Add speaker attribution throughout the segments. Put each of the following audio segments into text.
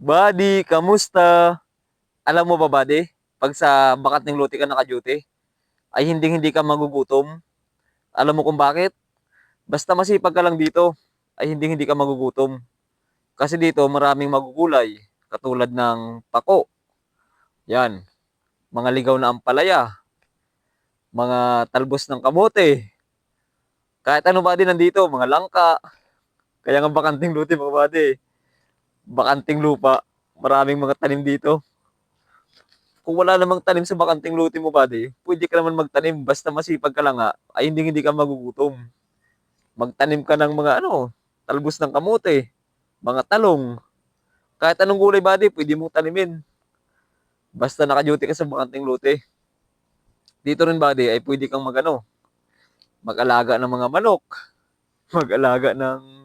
Speaker 1: Buddy, kamusta? Alam mo ba, buddy, pag sa bakanteng lote ka naka-duty, ay hindi ka magugutom. Alam mo kung bakit? Basta masipag ka lang dito, ay hindi ka magugutom. Kasi dito maraming magugulay, katulad ng pako, yan, mga ligaw na ampalaya, mga talbos ng kamote, kahit ano ba din nandito, mga langka. Kaya nga bakanteng lote mga buddy, bakanting lupa, maraming mga tanim dito. Kung wala namang tanim sa bakanting lote mo, buddy, pwede ka naman magtanim basta masipag ka lang nga, ay hindi ka magugutom. Magtanim ka ng mga talbos ng kamote, mga talong, kahit anong gulay, buddy, pwede mong tanimin. Basta naka-duty ka sa bakanting lote. Dito rin, buddy, ay pwede kang mag-alaga ng mga manok, mag-alaga ng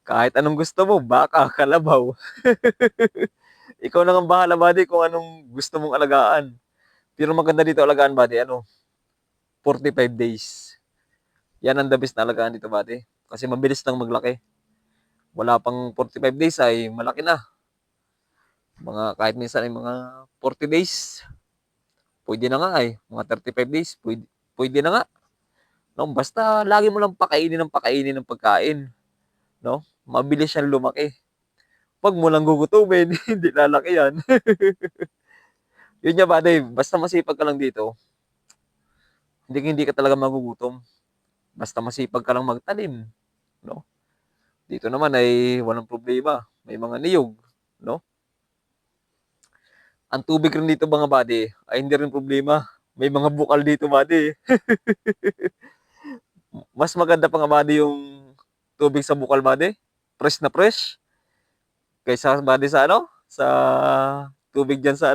Speaker 1: kahit anong gusto mo, baka, kalabaw. Ikaw na ang bahala, buddy, kung anong gusto mong alagaan. Pero maganda dito alagaan, buddy, 45 days. Yan ang the best na alagaan dito, buddy. Kasi mabilis nang maglaki. Wala pang 45 days ay malaki na. Kahit minsan ay mga 40 days. Pwede na nga ay. Mga 35 days. Pwede na nga. No? Basta lagi mo lang pakainin ng pagkain. No? Mabilis siyang lumaki. Pag mo lang gugutumin, hindi lalaki yan. Yun nga, buddy. Basta masipag ka lang dito, hindi ka talaga magugutom. Basta masipag ka lang magtanim. No? Dito naman ay walang problema. May mga niyog. No? Ang tubig rin dito mga buddy ay hindi rin problema. May mga bukal dito, buddy. Mas maganda pa nga, buddy, yung tubig sa bukal, buddy. Fresh na fresh. Kaysa, buddy, sa sa tubig dyan sa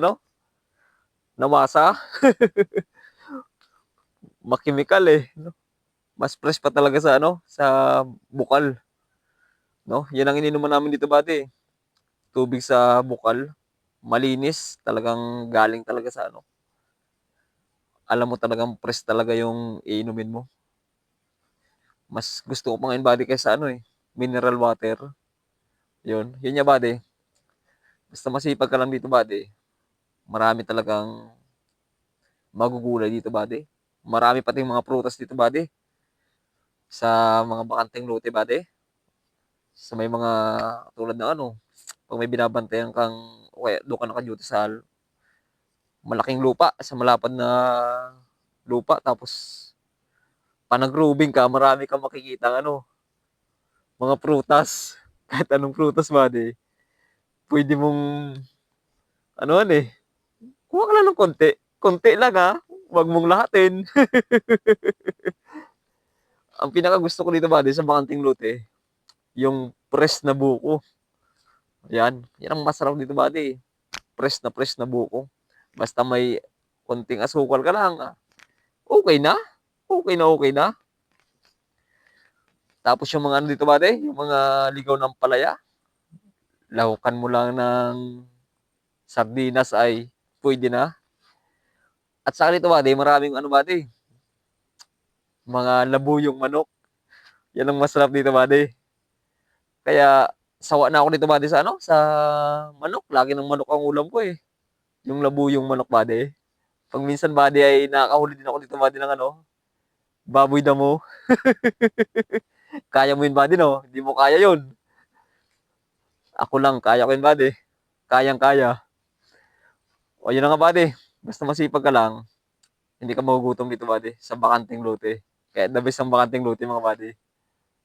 Speaker 1: namasa. Makimikal eh. No? Mas fresh pa talaga sa sa bukal. No? Yan ang ininuman namin dito, buddy. Tubig sa bukal. Malinis. Talagang galing talaga sa alam mo talagang fresh talaga yung iinumin mo. Mas gusto ko pa ngayon, buddy, kaysa mineral water. Yun niya, buddy. Basta masipag ka lang dito, buddy. Marami talagang magugulay dito, buddy. Marami pating mga prutas dito, buddy. Sa mga bakanteng lote, buddy. Sa may mga tulad ng pag may binabantayan kang, okay, doon ka naka-duty sa malaking lupa, sa malapad na lupa, tapos panag-growing ka, marami kang makikita mga prutas. Kahit anong prutas, buddy. Pwede mong, kuha ka lang ng konti. Konti lang, ha. Huwag mong lahatin. Ang pinaka gusto ko dito, buddy, sa bakanting lote, yung press na buko. Yan ang masarap dito, buddy. Press na buko. Basta may konting asukal ka lang, okay na. Okay na, okay na. Tapos yung mga dito, buddy, yung mga ligaw ng palaya, lahukan mo lang ng sardinas ay pwede na. At sa dito, buddy, maraming buddy, mga labuyong manok. Yan ang masarap dito, buddy. Kaya sawa na ako dito, buddy, sa sa manok. Lagi ng manok ang ulam ko eh. Yung labuyong manok, buddy. Pag minsan, buddy, ay nakakahuli din ako dito, buddy, ng baboy damo. Kaya mo yun, buddy, no? Hindi mo kaya yun. Ako lang, kaya ko yun, buddy. Kayang-kaya. O, yun na nga, buddy. Basta masipag ka lang, hindi ka magugutom dito, buddy, sa bakanting lote. Kaya the best ang bakanting lote, mga buddy.